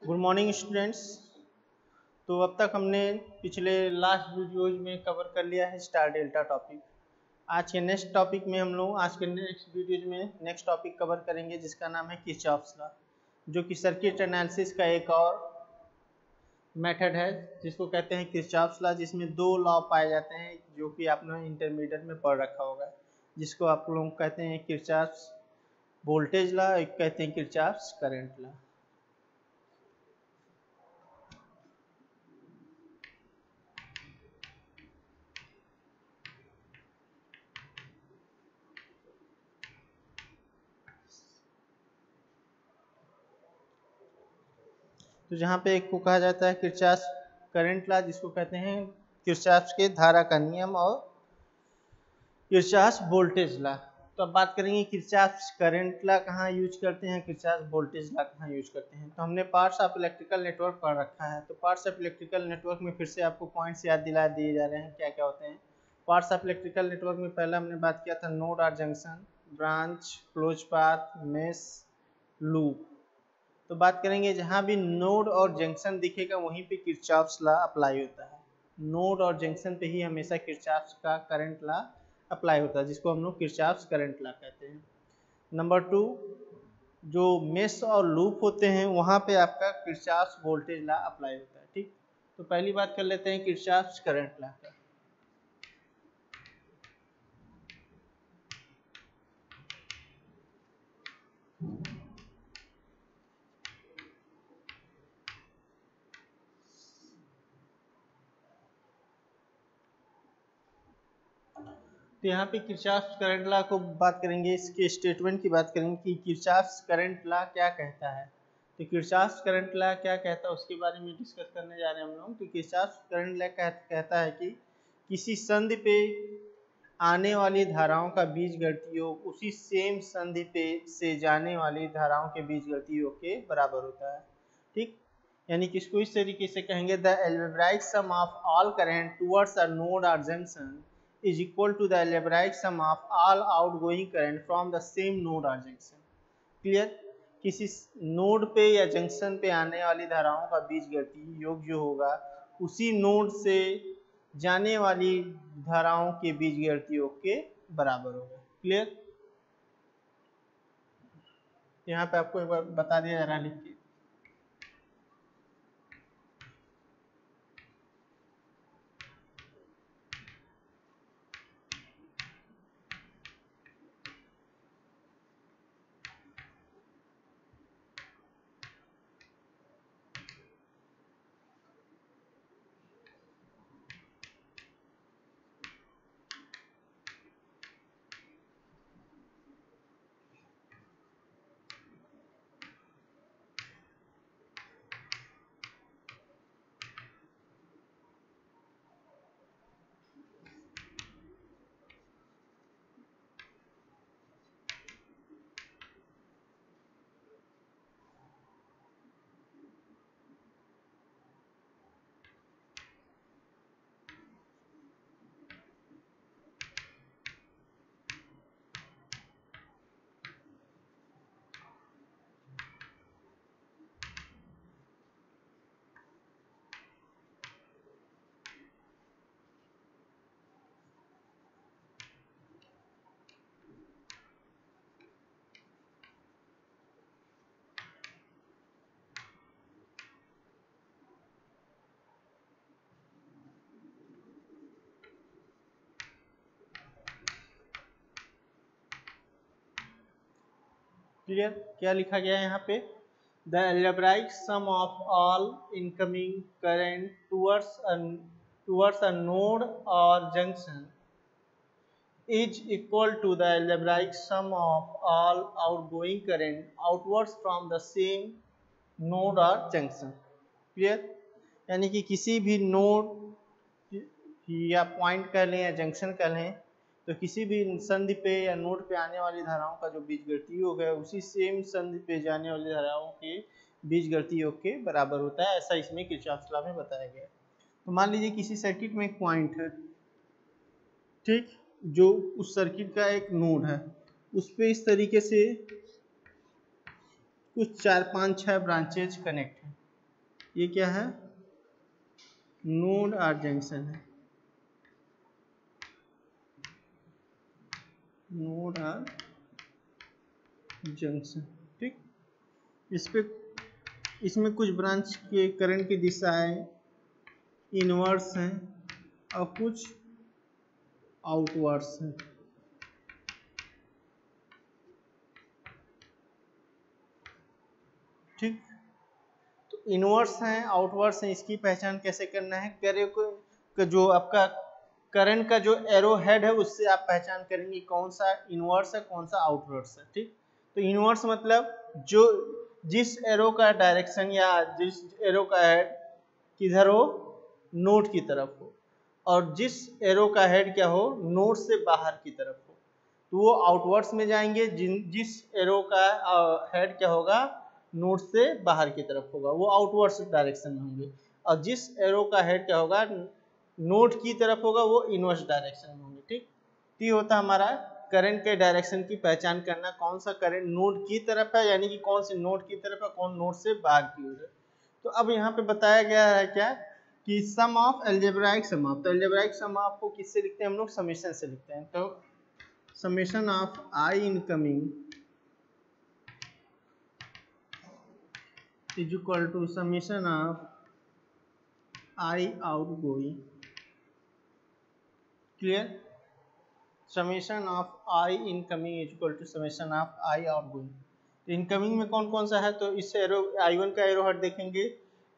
Good morning students. तो अब तक हमने पिछले लास्ट वीडियोज में कवर कर लिया है स्टार डेल्टा टॉपिक। आज के नेक्स्ट टॉपिक में हम लोग आज के नेक्स्ट वीडियोज में नेक्स्ट टॉपिक कवर करेंगे जिसका नाम है किरचॉफ्स लॉ, जो कि सर्किट एनालिसिस का एक और मेथड है जिसको कहते हैं किरचॉफ्स लॉ, जिसमें दो लॉ पाए जाते हैं जो कि आपने इंटरमीडिएट में पढ़ रखा होगा, जिसको आप लोग कहते हैं किरचॉफ्स वोल्टेज लॉ, एक कहते हैं किरचॉफ्स करंट लॉ। तो जहाँ पे एक को कहा जाता है किरचॉफ्स करंट लॉ, जिसको कहते हैं किरचॉफ्स के धारा का नियम, और किरचॉफ्स वोल्टेज लॉ। तो अब बात करेंगे किरचॉफ्स करंट लॉ कहाँ यूज करते हैं, किरचॉफ्स वोल्टेज लॉ कहाँ यूज करते हैं। तो हमने पार्ट्स ऑफ इलेक्ट्रिकल नेटवर्क पढ़ रखा है, तो पार्ट्स ऑफ इलेक्ट्रिकल नेटवर्क में फिर से आपको पॉइंट्स याद दिला दिए जा रहे हैं क्या क्या होते हैं। पार्ट्स ऑफ इलेक्ट्रिकल नेटवर्क में पहला हमने बात किया था नोड और junction, branch, close path, mesh, loop. तो बात करेंगे जहां भी नोड और जंक्शन दिखेगा वहीं पे किरचॉफ्स लॉ अप्लाई होता है। नोड और जंक्शन पे ही हमेशा किरचॉफ्स का करंट लॉ अप्लाई होता है, जिसको हम लोग किरचॉफ्स करंट लॉ कहते हैं। नंबर 2, जो मेश और लूप होते हैं वहां पे आपका किरचॉफ्स वोल्टेज लॉ अप्लाई होता है। ठीक, तो पहली बात कर लेते हैं किरचॉफ्स करंट लॉ का। तो यहाँ पे किरचॉफ्स करंट लॉ को बात करेंगे, इसके स्टेटमेंट की बात करेंगे कि किरचॉफ्स करंट लॉ क्या कहता है। तो किरचॉफ्स करंट लॉ क्या कहता है उसके बारे में डिस्कस करने जा रहे हैं हम लोग। तो किरचॉफ्स करंट लॉ कहता है कि किसी संधि पे आने वाली धाराओं का बीजगणितीय योग उसी सेम संधि पे से जाने वाली धाराओं के बीजगणितीय योग के बराबर होता है। ठीक, यानी कि इसको इस तरीके से कहेंगे, the algebraic sum of all current towards a node or junction is equal to the algebraic sum of all outgoing current from the same node or junction। Clear, किसी नोड पे या जंक्शन पे आने वाली धाराओं का बीजगणितीय योग जो होगा उसी नोड से जाने वाली धाराओं के बीजगणितीय योग के बराबर होगा। क्लियर, यहाँ पे आपको एक बार बता दिया जा रहा है लिख के। क्लियर, क्या लिखा गया है यहाँ पे, the algebraic sum of all incoming current towards a node or junction is equal to the algebraic sum of all outgoing current outwards from the same node or junction। Clear, यानी कि किसी भी नोड या point कह लें या junction कह लें, तो किसी भी संधि पे या नोड पे आने वाली धाराओं का जो बीजगणितीय योग है उसी सेम संधि पे जाने वाली धाराओं के बीजगणितीय योग के बराबर होता है, ऐसा इसमें किरचॉफ्स लॉ में बताया गया। तो मान लीजिए किसी सर्किट में एक पॉइंट है, ठीक, जो उस सर्किट का एक नोड है, उस पे इस तरीके से कुछ 4, 5, 6 ब्रांचेज कनेक्ट है। ये क्या है, नोड आर जंक्शन है, नोड आर जंक्शन। ठीक, इस पे इसमें कुछ ब्रांच के करंट की दिशाएं इनवर्स हैं और कुछ आउटवर्ड्स हैं। ठीक, तो इनवर्स हैं आउटवर्ड्स हैं, इसकी पहचान कैसे करना है, को जो आपका करंट का जो एरो हेड है उससे आप पहचान करेंगे कौन सा इनवर्स है कौन सा आउटवर्ड्स है। ठीक, तो इनवर्स मतलब जो जिस एरो का डायरेक्शन या जिस एरो का हेड किधर हो, नोड की तरफ हो, और जिस एरो का हेड क्या हो, नोड से बाहर की तरफ हो, तो वो आउटवर्ड्स में जाएंगे। जिस एरो का हेड क्या होगा, नोड से बाहर की तरफ होगा, वो आउटवर्ड्स डायरेक्शन में होंगे। और जिस एरो का हेड क्या होगा, नोड की तरफ होगा, वो इनवर्स डायरेक्शन में होंगे। ठीक, ये होता है हमारा करंट के डायरेक्शन की पहचान करना, कौन सा करंट नोड की तरफ है, यानी कि कौन से नोड की तरफ है, कौन नोड से बाहर की ओर है। तो अब यहाँ पे बताया गया है क्या कि सम ऑफ अलजेब्राइक सम ऑफ, तो अलजेब्राइक सम ऑफ को किससे लिखते हैं हम लोग, समेशन से लिखते हैं। तो summation of I incoming is equal to summation of I outgoing. Clear, summation of I incoming is equal to summation of I outgoing. तो इनकमिंग में कौन कौन सा है, तो इस एरो I1 का एरो हेड देखेंगे,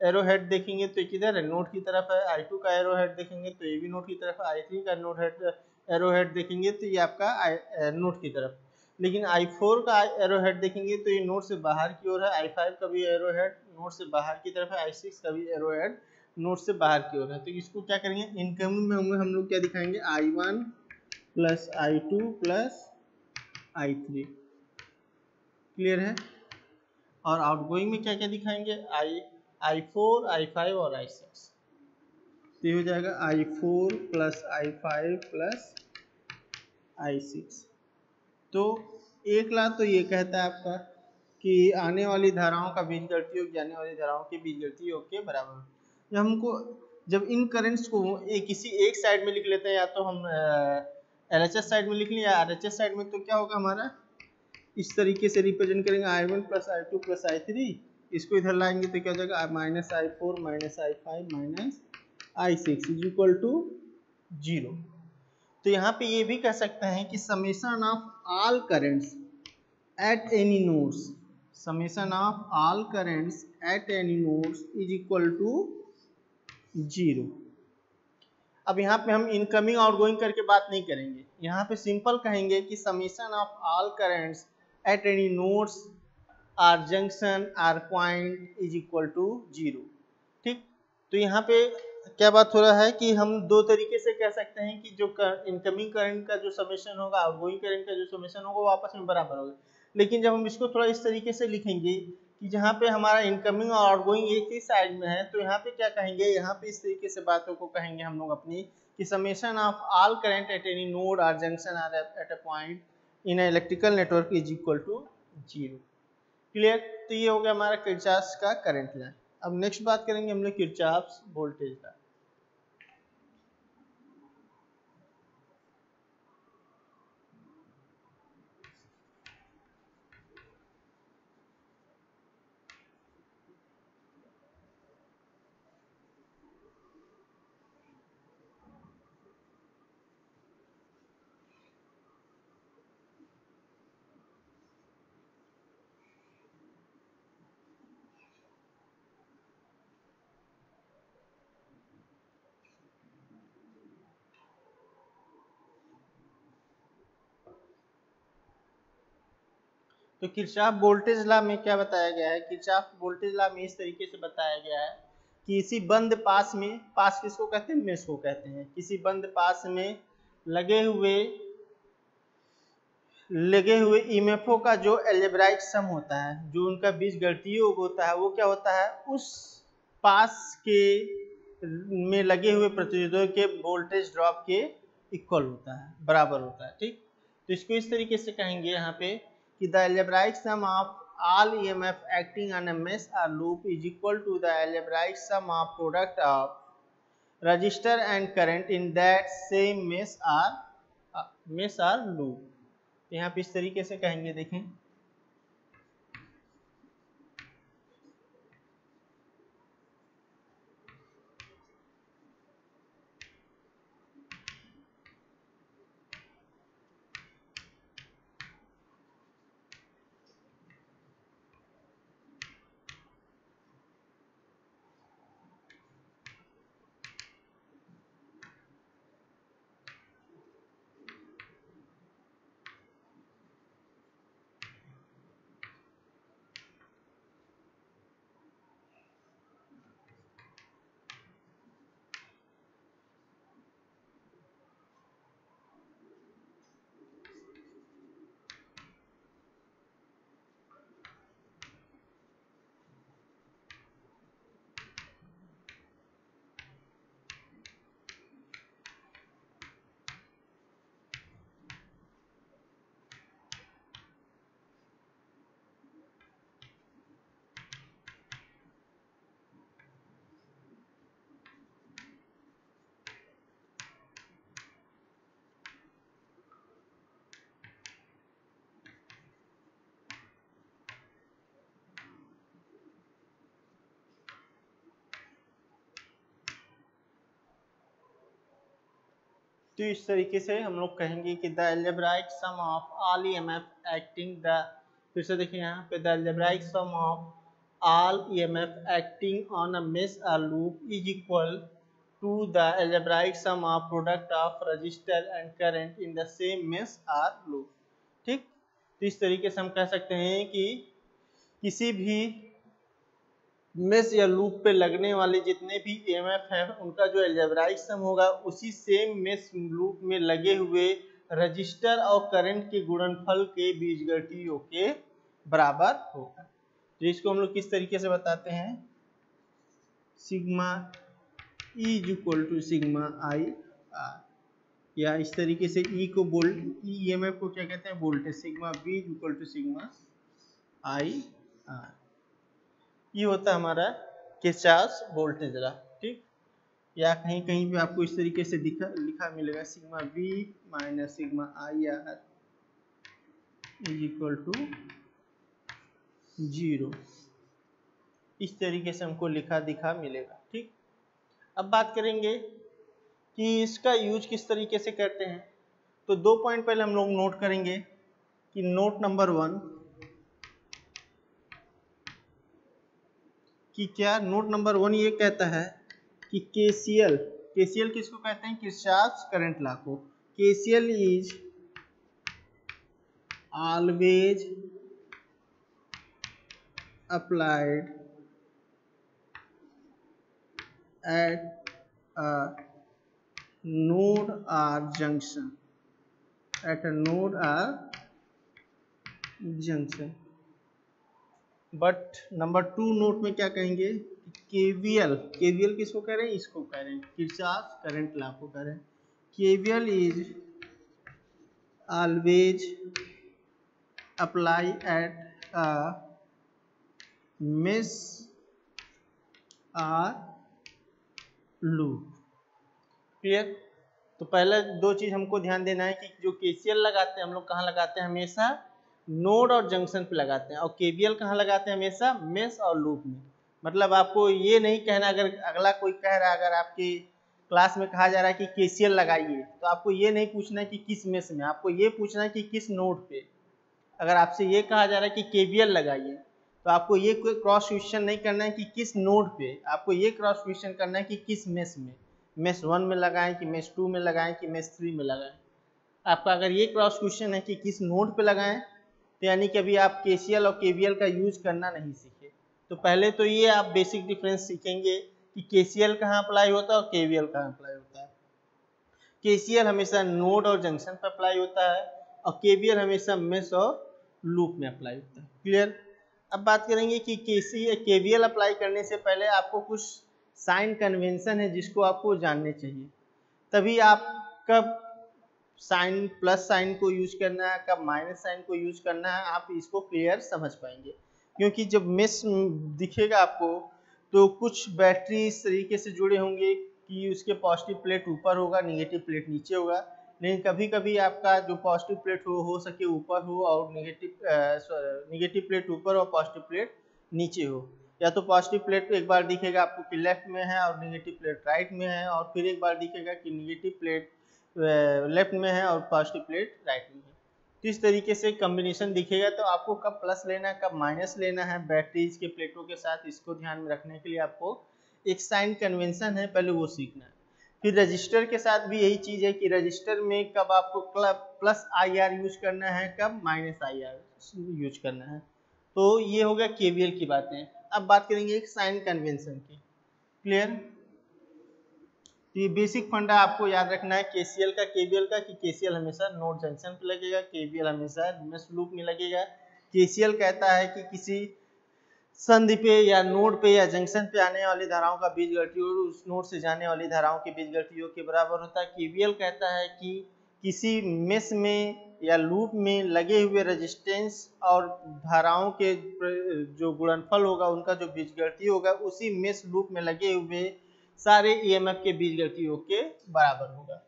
एरो हेड देखेंगे तो किधर है, नोड की तरफ है। I2 का एरो हेड देखेंगे तो ये भी नोड की तरफ है। I3 का नोड हेड एरो हेड देखेंगे तो ये आपका नोड की तरफ। लेकिन I4 का एरो हेड देखेंगे तो ये नोड से बाहर की ओर है। I5 का भी एरो हेड नोड से बाहर की तरफ है। I6 का भी एरो हेड नोड से बाहर की ओर है। तो इसको क्या करेंगे, इनकमिंग में हम लोग क्या दिखाएंगे, I1 plus I2 plus I3। Clear है, और आउटगोइंग में क्या क्या दिखाएंगे, I4 I5 और I6। तो ये हो जाएगा I4 plus I5 plus I6। तो एक ला तो ये कहता है आपका कि आने वाली धाराओं का बीजगणितीय योग आने वाली धाराओं के बीजगणितीय योग के बराबर है। जब हमको जब इन करंट्स को किसी एक साइड में लिख लेते हैं, या तो हम LHS साइड में लिख लें या RHS साइड में, तो क्या होगा हमारा, इस तरीके से रिप्रेजेंट करेंगे I1 plus I2 plus I3। इसको इधर लाएंगे तो क्या हो जाएगा, minus I4 minus I5 minus I6 is equal to 0। तो यहाँ पे ये भी कह सकते हैं कि summation of all currents at any nodes, summation of all currents at any nodes is equal to 0। अब यहाँ पे हम इनकमिंग आउटगोइंग करके बात नहीं करेंगे, यहाँ पे सिंपल कहेंगे कि summation of all currents at any nodes or junction or point is equal to 0। ठीक, तो यहाँ पे क्या बात हो रहा है कि हम दो तरीके से कह सकते हैं कि जो इनकमिंग करंट का जो समेशन होगा, आउटगोइंग करंट का जो समेशन होगा, वो आपस में बराबर होगा। लेकिन जब हम इसको थोड़ा इस तरीके से लिखेंगे कि जहाँ पे हमारा इनकमिंग और आउटगोइंग एक ही साइड में है, तो यहाँ पे क्या कहेंगे, यहाँ पे इस तरीके से बातों को कहेंगे हम लोग अपनी कि summation of all current at any node or junction or at a point in a electrical network is equal to 0। Clear, तो ये हो गया हमारा किरचॉफ का करंट लॉ। अब नेक्स्ट बात करेंगे हम लोग किरचॉफ वोल्टेज लॉ। तो किरचॉफ वोल्टेज लॉ में क्या बताया गया है, किरचॉफ वोल्टेज लॉ में इस तरीके से बताया गया है कि किसी बंद पास में, पास किसको कहते हैं, मेश को कहते हैं, किसी बंद पास में लगे हुए ईएमएफओ का जो अलजेब्राइक सम होता है, जो उनका बीजगणितीय योग होता है, वो क्या होता है, उस पास के में लगे हुए प्रतिरोधों के वोल्टेज ड्रॉप के इक्वल होता है, बराबर होता है। ठीक, तो इसको इस तरीके से कहेंगे यहाँ पे कि the algebraic sum of all EMF acting on a mesh or loop is equal to the algebraic sum of product of resistor and current in that same mesh or loop। तो यहाँ पे इस तरीके से कहेंगे, देखें तो इस तरीके से हम लोग कहेंगे कि the algebraic sum of all EMF acting the, फिर से देखिए यहाँ पे the algebraic sum of all EMF acting on a mesh और loop is equal to the algebraic sum of product of resistor and current in the same mesh और loop. ठीक, तो इस तरीके से हम कह सकते हैं कि किसी भी मेश या लूप पे लगने वाले जितने भी ईएमएफ हैं उनका जो अलजेब्राइक सम होगा उसी सेम मेश लूप में लगे हुए रजिस्टर और करंट के गुणनफल के बीजगणितीयों के बराबर होगा। तो इसको हम लोग किस तरीके से बताते हैं, sigma E is equal to sigma I R, या इस तरीके से ई को ईएमएफ को क्या कहते हैं, voltage, sigma V is equal to sigma I R. ये होता है हमारा किरचॉफ वोल्टेज लॉ। ठीक, या कहीं कहीं भी आपको इस तरीके से लिखा मिलेगा, sigma V minus sigma I R is equal to 0, इस तरीके से हमको दिखा मिलेगा। ठीक, अब बात करेंगे कि इसका यूज किस तरीके से करते हैं। तो 2 पॉइंट पहले हम लोग नोट करेंगे कि नोट नंबर 1 कि क्या, नोट नंबर 1 ये कहता है कि केसीएल किसको कहते हैं, किरचॉफ करंट लॉ को। KCL is always applied at a node और जंक्शन, एट अ नोड और जंक्शन। बट नंबर 2 नोट में क्या कहेंगे, केवीएल किसको कह रहे हैं, इसको कह रहे हैं, किरचॉफ करंट लॉ को कह रहे हैं। KVL is always apply at a mesh और लूप। क्लियर। तो पहले 2 चीज हमको ध्यान देना है कि जो केसीएल लगाते हैं हम लोग कहाँ लगाते हैं, हमेशा नोड और जंक्शन पे लगाते हैं, और केवीएल कहाँ लगाते हैं, हमेशा मेश और लूप में। मतलब आपको ये नहीं कहना, अगर अगला कोई कह रहा है, अगर आपकी क्लास में कहा जा रहा है कि केसीएल लगाइए, तो आपको ये नहीं पूछना है कि किस मेश में, आपको ये पूछना है कि किस नोड पे। अगर आपसे ये कहा जा रहा है कि केवीएल लगाइए, तो आपको ये कोई क्रॉस क्वेश्चन नहीं करना है कि किस नोड पे, आपको ये क्रॉस क्वेश्चन करना है कि किस मेश में, मेश 1 में लगाएं कि मेश 2 में लगाएं कि मेश 3 में लगाएं। आपका अगर ये क्रॉस क्वेश्चन है कि किस नोड पे लगाएं, तो यानी कि अभी आप केसीएल और केवीएल का यूज करना नहीं सीखे। तो पहले तो ये आप बेसिक डिफरेंस सीखेंगे कि केसीएल कहाँ अप्लाई होता है और केवीएल कहाँ अप्लाई होता है। केसीएल हमेशा नोड और जंक्शन पर अप्लाई होता है, और केवीएल हमेशा मेश और लूप में अप्लाई होता है। क्लियर। अब बात करेंगे कि केवीएल अप्लाई करने से पहले आपको कुछ साइन कन्वेंशन है जिसको आपको जानने चाहिए, तभी आप कब साइन प्लस साइन को यूज करना है, कब माइनस साइन को यूज करना है, आप इसको क्लियर समझ पाएंगे। क्योंकि जब मेश दिखेगा आपको तो कुछ बैटरी इस तरीके से जुड़े होंगे कि उसके पॉजिटिव प्लेट ऊपर होगा, नेगेटिव प्लेट नीचे होगा। लेकिन कभी कभी आपका जो पॉजिटिव प्लेट हो सके ऊपर हो और नेगेटिव प्लेट ऊपर और पॉजिटिव प्लेट नीचे हो। या तो पॉजिटिव प्लेट एक बार दिखेगा आपको कि लेफ्ट में है और नेगेटिव प्लेट राइट में है, और फिर एक बार दिखेगा कि नेगेटिव प्लेट लेफ्ट में है और पॉजिटिव प्लेट राइट में है। तो इस तरीके से कॉम्बिनेशन दिखेगा। तो आपको कब प्लस लेना है कब माइनस लेना है बैटरीज के प्लेटों के साथ, इसको ध्यान में रखने के लिए आपको एक साइन कन्वेंशन है, पहले वो सीखना है। फिर रजिस्टर के साथ भी यही चीज है कि रजिस्टर में कब आपको प्लस आई आर यूज करना है, कब माइनस आई आर यूज करना है। तो ये हो गया केवीएल की बातें। अब बात करेंगे एक साइन कन्वेंशन की। क्लियर? तो ये बेसिक फंडा आपको याद रखना है केसीएल का, केवीएल का, कि केसीएल हमेशा नोड जंक्शन पे लगेगा, केवीएल हमेशा मेश लूप में लगेगा। केसीएल कहता है कि किसी संधि पे या नोड पे या जंक्शन पे आने वाली धाराओं का बीजगणितीय और उस नोड से जाने वाली धाराओं के बीजगणितीय के बराबर होता है। केवीएल कहता है कि किसी मेश में या लूप में लगे हुए रेजिस्टेंस और धाराओं के जो गुणनफल होगा उनका जो बीजगणितीय होगा उसी मेश लूप में लगे हुए सारे ईएमएफ के बीजगणितीय के बराबर होगा।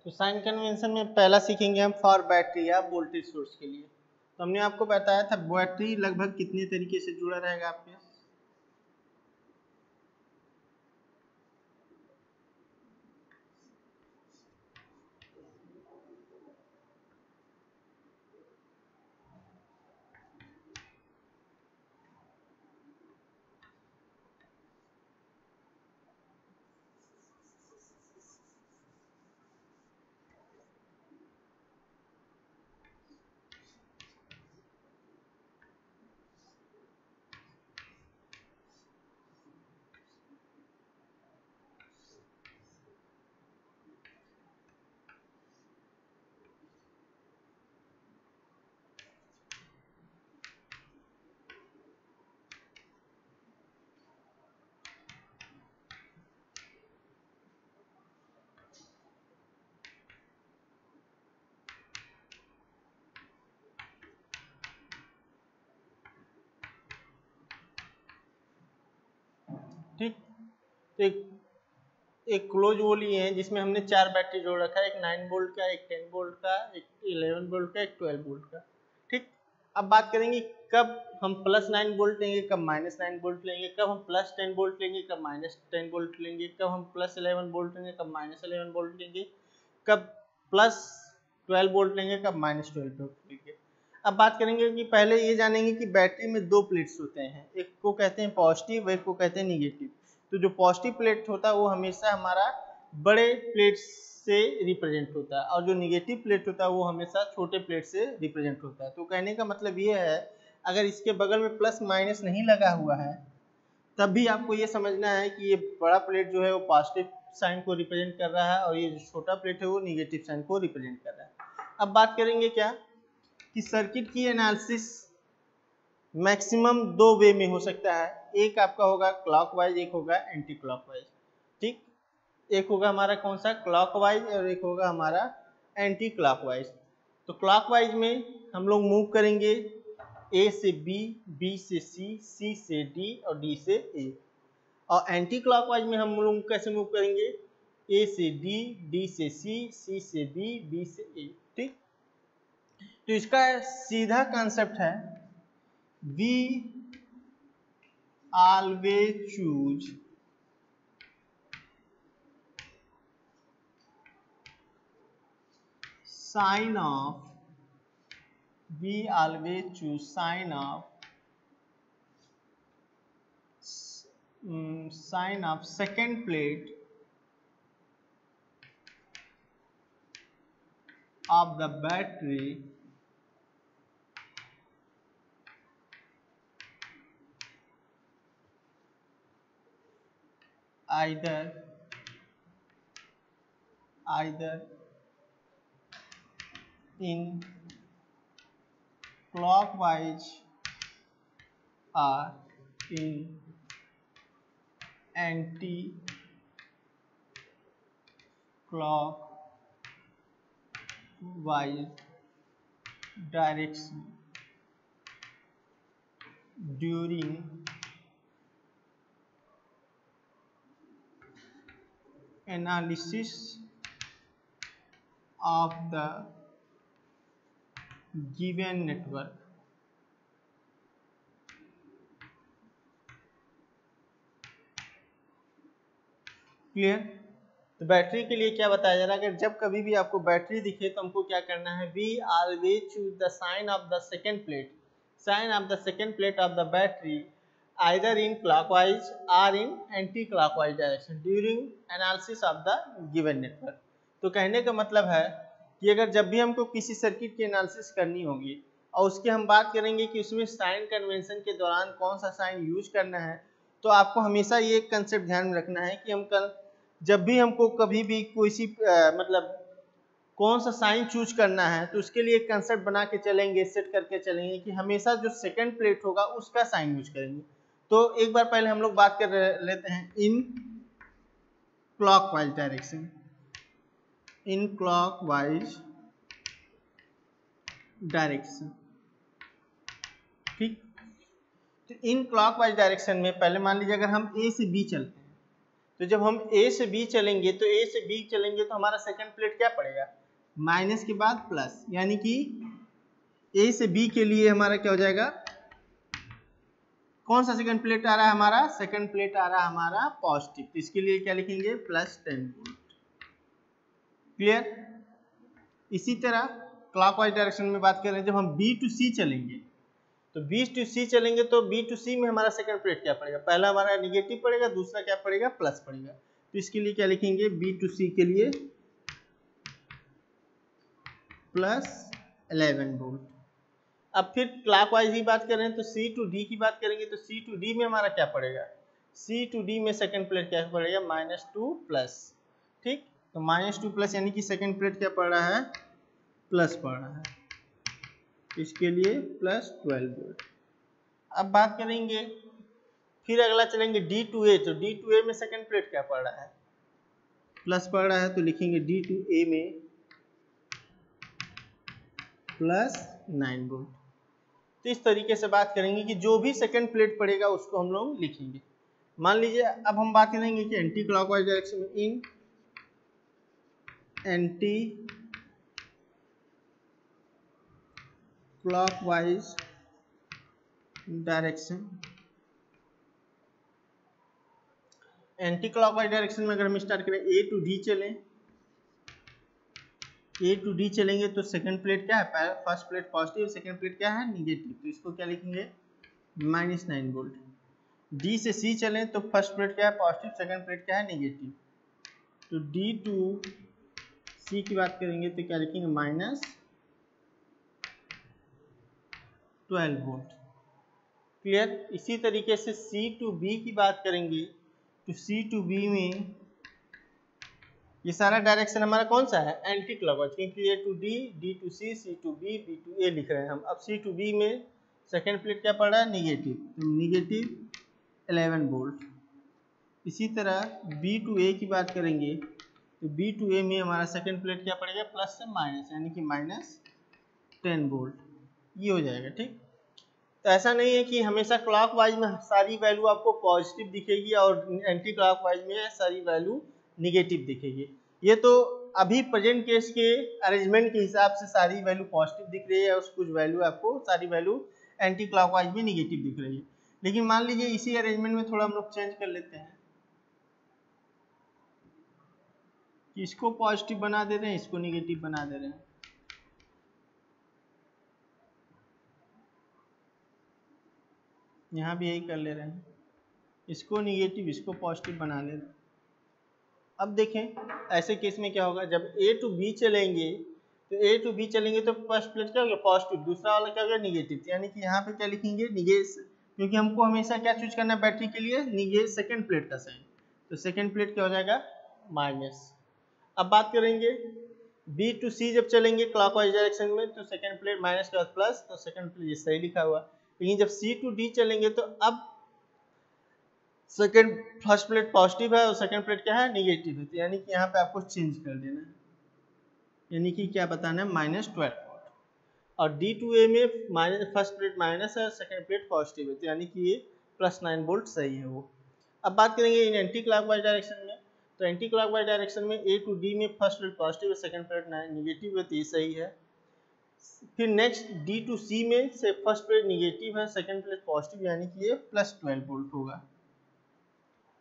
तो साइन कन्वेंशन में पहला सीखेंगे हम फॉर बैटरी या वोल्टेज सोर्स के लिए। तो हमने आपको बताया था बैटरी लगभग कितने तरीके से जुड़ा रहेगा आपके। ठीक, तो एक क्लोज वो लिए हैं जिसमें हमने 4 बैटरी जोड़ रखा है, एक 9 वोल्ट का, एक 10 वोल्ट का, एक 11 वोल्ट का, एक 12 वोल्ट का। ठीक, अब बात करेंगे कब हम प्लस 9 वोल्ट लेंगे, कब माइनस 9 वोल्ट लेंगे, कब हम प्लस 10 वोल्ट लेंगे, कब माइनस 10 वोल्ट लेंगे, कब हम प्लस 11 वोल्ट लेंगे, कब माइनस 11 वोल्ट लेंगे, कब प्लस 12 वोल्ट लेंगे, कब माइनस 12 वोल्ट लेंगे। अब बात करेंगे कि पहले ये जानेंगे कि बैटरी में 2 प्लेट्स होते हैं, एक को कहते हैं पॉजिटिव, एक को कहते हैं निगेटिव। तो जो पॉजिटिव प्लेट होता है वो हमेशा हमारा बड़े प्लेट से रिप्रेजेंट होता है, और जो निगेटिव प्लेट होता है वो हमेशा छोटे प्लेट से रिप्रेजेंट होता है। तो कहने का मतलब ये है अगर इसके बगल में प्लस माइनस नहीं लगा हुआ है तब भी आपको ये समझना है कि ये बड़ा प्लेट जो है वो पॉजिटिव साइन को रिप्रेजेंट कर रहा है और ये जो छोटा प्लेट है वो निगेटिव साइन को रिप्रेजेंट कर रहा है। अब बात करेंगे क्या कि सर्किट की एनालिसिस मैक्सिमम 2 वे में हो सकता है। एक आपका होगा क्लॉकवाइज, एक होगा एंटी क्लॉकवाइज। ठीक, एक होगा हमारा कौन सा क्लॉकवाइज और एक होगा हमारा एंटी क्लॉकवाइज। तो क्लॉकवाइज में हम लोग मूव करेंगे ए से बी, बी से सी, सी से डी और डी से ए। और एंटी क्लॉकवाइज में हम लोग कैसे मूव करेंगे, ए से डी, डी से सी, सी से बी, बी से ए। ठीक, तो इसका सीधा कॉन्सेप्ट है we always choose sign of we always choose sign of second plate of the battery either in clockwise or in anti-clockwise direction during analysis of the given network. Clear? तो battery के लिए क्या बताया जा रहा है, अगर जब कभी भी आपको बैटरी दिखे तो हमको क्या करना है, we always choose the sign of the second plate of the battery either in clockwise or in anti-clockwise direction during analysis of the given network. तो कहने का मतलब है कि अगर जब भी हमको किसी सर्किट की एनालिसिस करनी होगी और उसकी हम बात करेंगे कि उसमें साइन कन्वेंशन के दौरान कौन सा साइन यूज करना है, तो आपको हमेशा ये कंसेप्ट ध्यान में रखना है कि हम जब भी हमको कभी भी कोई सी मतलब कौन सा साइन चूज करना है तो उसके लिए एक कंसेप्ट बना के चलेंगे, सेट करके चलेंगे कि हमेशा जो सेकंड प्लेट होगा उसका साइन यूज करेंगे। तो एक बार पहले हम लोग बात कर लेते हैं in clockwise direction, in clockwise direction, ठीक। तो इन क्लॉकवाइज डायरेक्शन में पहले मान लीजिए अगर हम ए से बी चलते हैं, तो जब हम ए से बी चलेंगे तो हमारा सेकंड प्लेट क्या पड़ेगा, माइनस के बाद प्लस, यानी कि ए से बी के लिए हमारा क्या हो जाएगा, कौन सा सेकंड प्लेट आ रहा है हमारा, सेकंड प्लेट आ रहा है हमारा पॉजिटिव, तो इसके लिए क्या लिखेंगे, +10 वोल्ट। क्लियर? इसी तरह क्लॉकवाइज डायरेक्शन में बात कर रहे हैं, जब हम बी टू सी चलेंगे तो बी टू सी में हमारा सेकंड प्लेट क्या पड़ेगा, पहला हमारा निगेटिव पड़ेगा, दूसरा क्या पड़ेगा, प्लस पड़ेगा। तो इसके लिए क्या लिखेंगे, बी टू सी के लिए +11 वोल्ट। अब फिर क्लॉकवाइज ही बात कर रहे हैं तो सी टू डी की बात करेंगे तो सी टू डी में हमारा क्या पड़ेगा, सी टू डी में सेकंड प्लेट क्या पड़ेगा, -2+, ठीक। तो -2+ यानी कि सेकंड प्लेट क्या पड़ रहा है, प्लस पड़ रहा है, इसके लिए +12 वोल्ट। अब बात करेंगे फिर अगला चलेंगे डी टू ए, तो डी टू ए में सेकंड प्लेट क्या पड़ रहा है, प्लस पड़ रहा है, तो लिखेंगे डी टू ए में +9 वोल्ट। तो इस तरीके से बात करेंगे कि जो भी सेकंड प्लेट पड़ेगा उसको हम लोग लिखेंगे। मान लीजिए अब हम बात करेंगे कि एंटी क्लॉकवाइज डायरेक्शन में, in anti clockwise direction, anti clockwise direction में अगर हम स्टार्ट करें ए टू डी चलें, ए टू डी चलेंगे तो सेकंड प्लेट क्या है, first plate positive, second plate क्या है, निगेटिव, तो इसको क्या लिखेंगे, -9 वोल्ट। डी से सी चलें तो फर्स्ट प्लेट क्या है, पॉजिटिव, सेकंड प्लेट क्या है, निगेटिव, तो डी टू सी की बात करेंगे तो क्या लिखेंगे, -12 वोल्ट। क्लियर? इसी तरीके से सी टू बी की बात करेंगे तो सी टू बी में ये सारा डायरेक्शन हमारा कौन सा है, एंटी क्लॉकवाइज, क्योंकि A to D, D to C, C to B, B to A लिख रहे हैं हम। अब सी टू बी में सेकेंड प्लेट क्या पड़ रहा है, निगेटिव, तो -11 वोल्ट। इसी तरह बी टू ए की बात करेंगे तो बी टू ए में हमारा सेकेंड प्लेट क्या पड़ेगा, प्लस से माइनस, यानी कि -10 वोल्ट, ये हो जाएगा, ठीक। तो ऐसा नहीं है कि हमेशा क्लॉकवाइज में सारी वैल्यू आपको पॉजिटिव दिखेगी और एंटी क्लॉकवाइज में सारी वैल्यू निगेटिव दिखेगी। ये तो अभी प्रेजेंट केस के अरेंजमेंट के हिसाब से सारी वैल्यू पॉजिटिव दिख रही है और कुछ वैल्यू आपको सारी वैल्यू एंटी क्लॉकवाइज में निगेटिव दिख रही है। लेकिन मान लीजिए इसी अरेंजमेंट में थोड़ा हम लोग चेंज कर लेते हैं कि इसको पॉजिटिव बना दे रहे हैं, इसको निगेटिव बना दे रहे हैं। यहाँ भी यही कर ले रहे हैं, इसको निगेटिव इसको पॉजिटिव बना ले रहे हैं। अब देखें ऐसे केस में क्या होगा, जब ए टू बी चलेंगे तो ए टू बी चलेंगे तो फर्स्ट प्लेट क्या हो गया पॉजिटिव, दूसरा वाला क्या हो गया निगेटिव, यानी कि यहाँ पे क्या लिखेंगे निगेटिव, क्योंकि हमको हमेशा क्या चूज करना है बैटरी के लिए निगेटिव सेकंड प्लेट का साइन, तो सेकंड प्लेट क्या हो जाएगा माइनस। अब बात करेंगे बी टू सी जब चलेंगे क्लॉकवाइज डायरेक्शन में तो सेकंड प्लेट माइनस के बाद प्लस, तो सेकंड प्लेट सही लिखा हुआ। लेकिन जब सी टू डी चलेंगे तो अब सेकंड फर्स्ट प्लेट पॉजिटिव है और सेकंड प्लेट क्या है निगेटिव है, तो यानी कि यहाँ पे आपको चेंज कर देना है, यानी कि क्या बताना है -12 वोल्ट। और डी टू ए में फर्स्ट प्लेट माइनस है सेकंड प्लेट पॉजिटिव है, तो यानी कि ये +9 वोल्ट सही है वो। अब बात करेंगे इन एंटी क्लॉकवाइज डायरेक्शन में, तो एंटी क्लॉकवाइज डायरेक्शन में ए टू डी में फर्स्ट प्लेट पॉजिटिव है सेकंड प्लेट निगेटिव है, तो ये सही है। फिर नेक्स्ट डी टू सी में से फर्स्ट प्लेट निगेटिव है सेकंड प्लेट पॉजिटिव, यानी कि ये +12 वोल्ट होगा।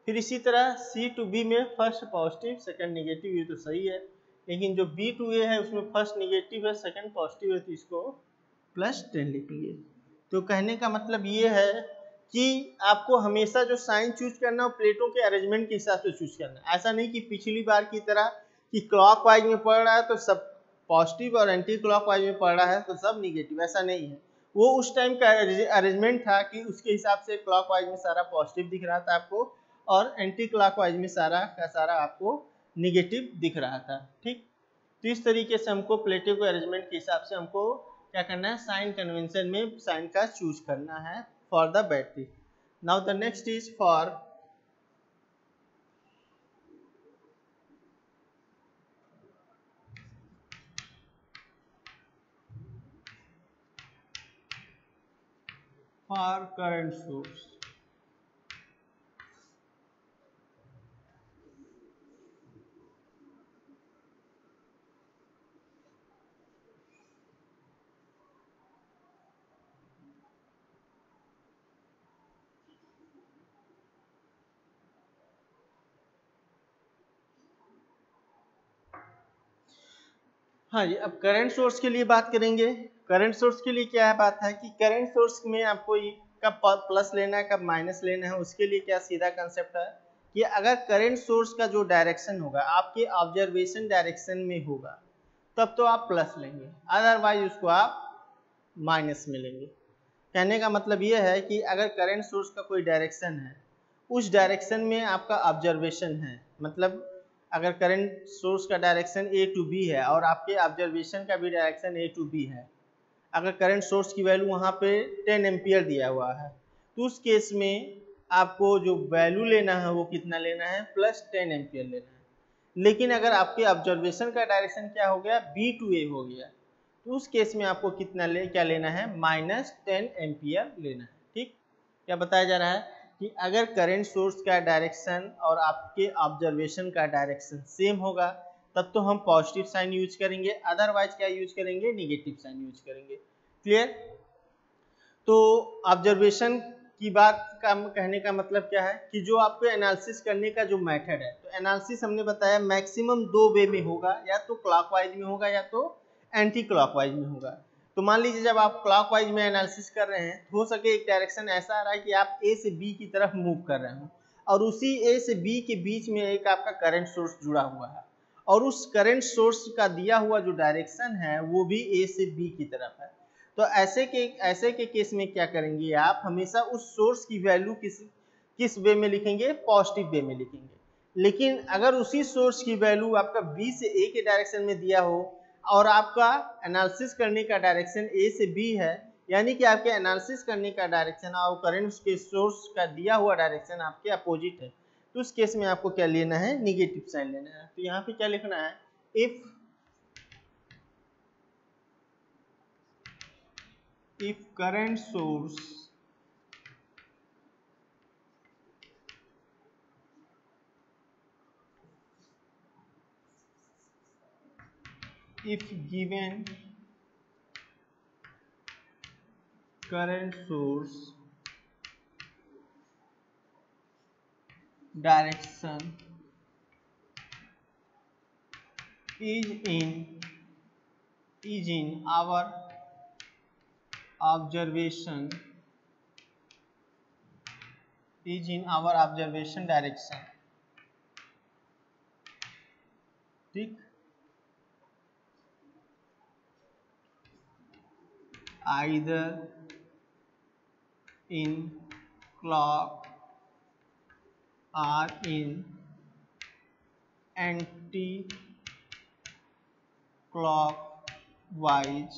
फिर इसी तरह सी टू बी में फर्स्ट पॉजिटिव सेकंड निगेटिव, ये तो सही है। लेकिन जो बी टू ए है उसमें फर्स्ट निगेटिव है सेकंड पॉजिटिव है, तो इसको +10 लिखेंगे। तो कहने का मतलब ये है कि आपको हमेशा जो साइन चूज करना है प्लेटों के अरेंजमेंट के हिसाब से चूज करना है। ऐसा नहीं कि पिछली बार की तरह कि क्लॉकवाइज में पढ़ रहा है तो सब पॉजिटिव और एंटी क्लॉकवाइज में पढ़ रहा है तो सब निगेटिव, ऐसा नहीं है। वो उस टाइम का अरेंजमेंट था कि उसके हिसाब से क्लॉकवाइज में सारा पॉजिटिव दिख रहा था आपको और एंटी क्लॉकवाइज में सारा का सारा आपको निगेटिव दिख रहा था, ठीक। तो इस तरीके से हमको प्लेटों के अरेंजमेंट के हिसाब से हमको क्या करना है साइन कन्वेंशन में साइन का चूज करना है for the battery. Now the next is for current source. हाँ जी, अब करंट सोर्स के लिए बात करेंगे। करंट सोर्स के लिए क्या है बात है कि करंट सोर्स में आपको कब प्लस लेना है कब माइनस लेना है, उसके लिए क्या सीधा कंसेप्ट है कि अगर करंट सोर्स का जो डायरेक्शन होगा आपके ऑब्जर्वेशन डायरेक्शन में होगा तब तो आप प्लस लेंगे, अदरवाइज उसको आप माइनस में लेंगे। कहने का मतलब ये है कि अगर करंट सोर्स का कोई डायरेक्शन है उस डायरेक्शन में आपका ऑब्जर्वेशन है, मतलब अगर करंट सोर्स का डायरेक्शन ए टू बी है और आपके ऑब्जर्वेशन का भी डायरेक्शन ए टू बी है, अगर करंट सोर्स की वैल्यू वहाँ पे 10 एम्पियर दिया हुआ है तो उस केस में आपको जो वैल्यू लेना है वो कितना लेना है +10 एम्पियर लेना है। लेकिन अगर आपके ऑब्जर्वेशन का डायरेक्शन क्या हो गया बी टू ए हो गया तो उस केस में आपको कितना क्या लेना है -10 एम्पियर लेना है, ठीक। क्या बताया जा रहा है कि अगर करंट सोर्स का डायरेक्शन और आपके ऑब्जर्वेशन का डायरेक्शन सेम होगा तब तो हम पॉजिटिव साइन यूज करेंगे, अदरवाइज क्या यूज करेंगे निगेटिव साइन यूज करेंगे। क्लियर। तो ऑब्जर्वेशन की बात का कहने का मतलब क्या है कि जो आपको एनालिसिस करने का जो मेथड है, तो एनालिसिस हमने बताया मैक्सिमम 2 वे में होगा, या तो क्लॉकवाइज में होगा या तो एंटी क्लॉकवाइज में होगा। तो मान लीजिए जब आप क्लॉकवाइज में एनालिसिस कर रहे हैं हो सके एक डायरेक्शन ऐसा आ रहा है कि आप ए से बी की तरफ मूव कर रहे हो और उसी ए से बी के बीच में एक आपका करंट सोर्स जुड़ा हुआ है और उस करंट सोर्स का दिया हुआ जो डायरेक्शन है वो भी ए से बी की तरफ है। तो ऐसे के केस में क्या करेंगे आप हमेशा उस सोर्स की वैल्यू किस वे में लिखेंगे पॉजिटिव वे में लिखेंगे। लेकिन अगर उसी सोर्स की वैल्यू आपका बी से ए के डायरेक्शन में दिया हो और आपका एनालिसिस करने का डायरेक्शन ए से बी है, यानी कि आपके एनालिसिस करने का डायरेक्शन और करंट के सोर्स का दिया हुआ डायरेक्शन आपके अपोजिट है, तो उस केस में आपको क्या लेना है निगेटिव साइन लेना है। तो यहाँ पे क्या लिखना है if current source if given current source direction is in our observation is in our observation direction, ठीक, either in clock or in anti clockwise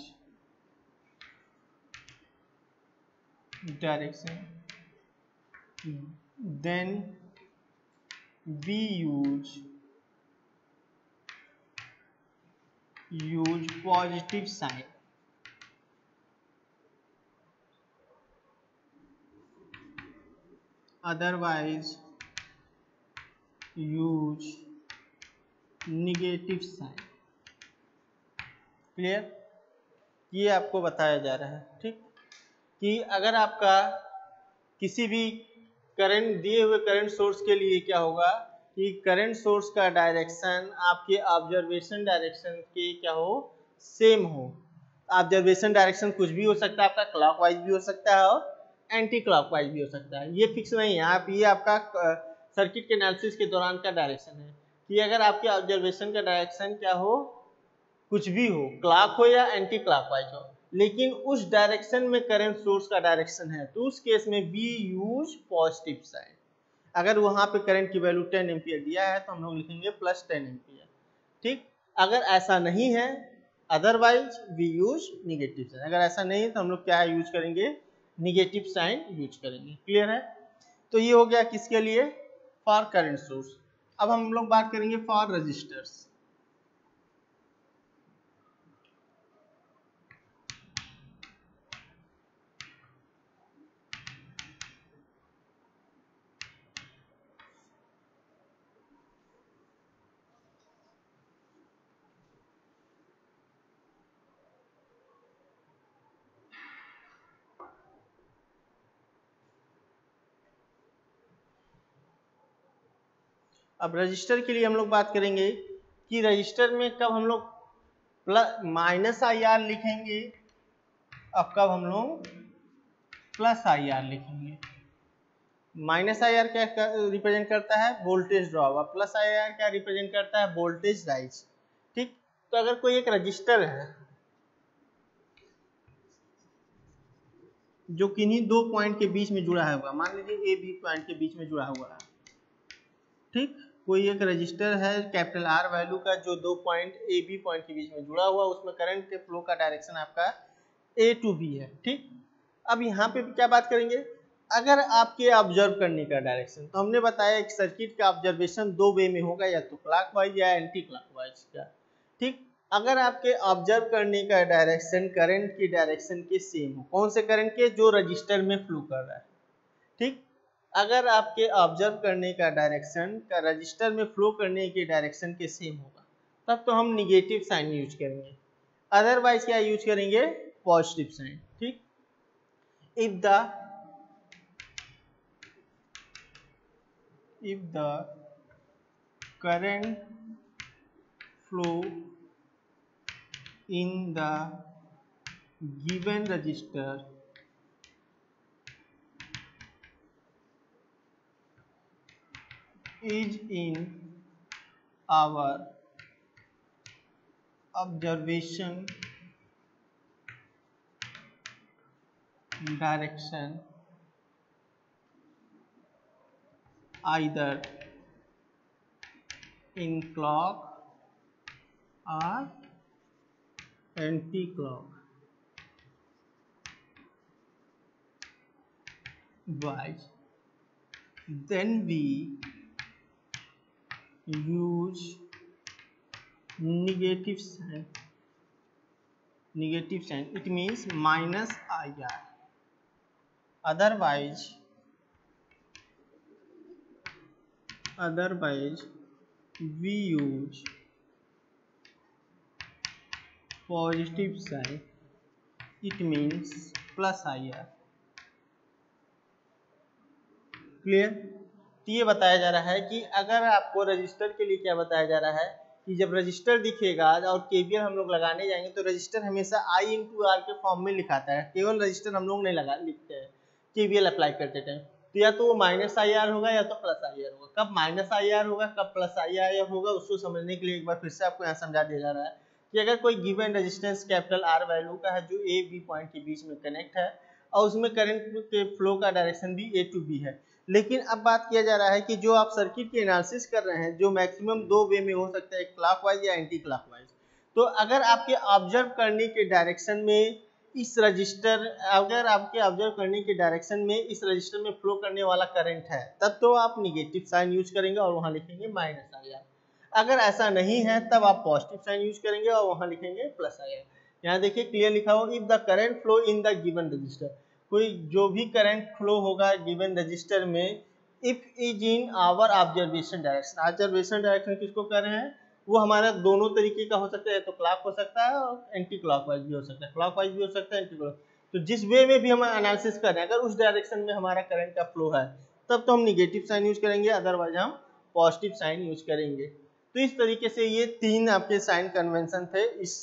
direction, then we use positive sign. Otherwise use negative sign. Clear? ये आपको बताया जा रहा है, ठीक, कि अगर आपका किसी भी करंट दिए हुए करंट सोर्स के लिए क्या होगा कि करंट सोर्स का डायरेक्शन आपके ऑब्जर्वेशन डायरेक्शन के क्या हो, सेम हो। ऑब्जर्वेशन डायरेक्शन कुछ भी हो सकता है, आपका क्लॉकवाइज भी हो सकता है और एंटी क्लॉकवाइज भी हो सकता है, ये फिक्स नहीं है। आप ये आपका सर्किट के एनालिसिस के दौरान का डायरेक्शन है कि अगर आपके ऑब्जर्वेशन का डायरेक्शन क्या हो, कुछ भी हो, क्लॉक हो या एंटी क्लॉकवाइज हो, लेकिन उस डायरेक्शन में करंट सोर्स का डायरेक्शन है, तो उस केस में वी यूज पॉजिटिव साइन। अगर वहां पे करंट की वैल्यू 10 एम्पियर दिया है तो हम लोग लिखेंगे प्लस 10 एम्पियर, ठीक। अगर ऐसा नहीं है, otherwise we use negative sign. अगर ऐसा नहीं है तो हम लोग क्या यूज करेंगे, निगेटिव साइन यूज करेंगे। क्लियर है? तो ये हो गया किसके लिए, फॉर करंट सोर्स। अब हम लोग बात करेंगे फॉर रजिस्टर्स। अब रजिस्टर के लिए हम लोग बात करेंगे कि रजिस्टर में कब हम लोग प्लस माइनस आई आर लिखेंगे, अब कब हम लोग प्लस आई आर लिखेंगे। माइनस आई आर क्या रिप्रेजेंट करता है, वोल्टेज ड्रॉप, और प्लस आई आर क्या रिप्रेजेंट करता है, वोल्टेज राइज, ठीक। तो अगर कोई एक रजिस्टर है जो किन्हीं दो पॉइंट के बीच में जुड़ा हुआ, मान लीजिए ए बी पॉइंट के बीच में जुड़ा हुआ है, ठीक, कोई एक रजिस्टर है कैपिटल आर वैल्यू का जो दो पॉइंट ए बी पॉइंट के बीच में जुड़ा हुआ, उसमें करंट के फ्लो का डायरेक्शन आपका ए टू बी है, ठीक। अब यहाँ पे क्या बात करेंगे, अगर आपके ऑब्जर्व करने का डायरेक्शन, तो हमने बताया एक सर्किट का ऑब्जर्वेशन दो वे में होगा, या तो क्लॉकवाइज या एंटी क्लॉकवाइज का, ठीक। अगर आपके ऑब्जर्व करने का डायरेक्शन करंट की डायरेक्शन के सेम हो, कौन से करंट के, जो रजिस्टर में फ्लो कर रहा है, ठीक। अगर आपके ऑब्जर्व करने का डायरेक्शन का रजिस्टर में फ्लो करने के डायरेक्शन के सेम होगा, तब तो हम निगेटिव साइन यूज करेंगे। अदरवाइज क्या यूज करेंगे, पॉजिटिव साइन, ठीक। if the current flow in the given register is in our observation direction, either in clock or anti-clock wise, then we use negative sign. It means minus IR. Otherwise we use positive sign. It means plus IR. Clear? तो ये बताया जा रहा है कि अगर आपको register के लिए क्या बताया जा रहा है कि जब रजिस्टर दिखेगा और केवीएल हम लोग लगाने जाएंगे तो रजिस्टर हमेशा I इंटू आर के फॉर्म में लिखाता है, केवल रजिस्टर हम लोग नहीं लिखते हैं केवीएल अप्लाई करते टाइम। तो या तो वो माइनस आई आर होगा या तो प्लस आई आर होगा। कब माइनस आई आर होगा कब प्लस आई आर होगा उसको समझने के लिए एक बार फिर से आपको यहाँ समझा दिया जा रहा है कि अगर कोई given resistance capital R value का है जो ए बी पॉइंट के बीच में कनेक्ट है और उसमें करंट के फ्लो का डायरेक्शन भी ए टू बी है, लेकिन अब बात किया जा रहा है कि जो आप सर्किट की एनालिसिस कर रहे हैं जो मैक्सिमम दो वे में हो सकता है, क्लॉकवाइज या एंटी क्लॉकवाइज। तो अगर आपके ऑब्जर्व करने के डायरेक्शन में इस रजिस्टर अगर आपके ऑब्जर्व करने के डायरेक्शन में इस रजिस्टर में फ्लो करने वाला करंट है तब तो आप निगेटिव साइन यूज करेंगे और वहां लिखेंगे माइनस आई आर। अगर ऐसा नहीं है तब आप पॉजिटिव साइन यूज करेंगे और वहां लिखेंगे प्लस आई आर। यहाँ देखिए क्लियर लिखा हो, if the current flow in the given resistor, कोई जो भी करंट फ्लो होगा गिवन रजिस्टर में, if is in our observation direction. Observation direction किसको कह रहे हैं, वो हमारा दोनों तरीके का हो सकता है, तो क्लॉक हो सकता है और एंटी क्लॉकवाइज भी हो सकता है, क्लॉकवाइज भी हो सकता है एंटी क्लॉक। तो जिस वे में भी हम एनालिसिस कर रहे हैं अगर उस डायरेक्शन में हमारा करंट का फ्लो है तब तो हम निगेटिव साइन यूज करेंगे, अदरवाइज हम पॉजिटिव साइन यूज करेंगे। तो इस तरीके से ये तीन आपके साइन कन्वेंशन थे इस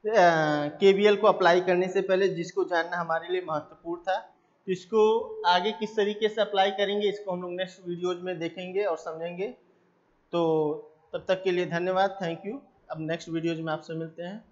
केवीएल को अप्लाई करने से पहले, जिसको जानना हमारे लिए महत्वपूर्ण था। तो इसको आगे किस तरीके से अप्लाई करेंगे इसको हम लोग नेक्स्ट वीडियोज में देखेंगे और समझेंगे। तो तब तक के लिए धन्यवाद, थैंक यू। अब नेक्स्ट वीडियोज में आपसे मिलते हैं।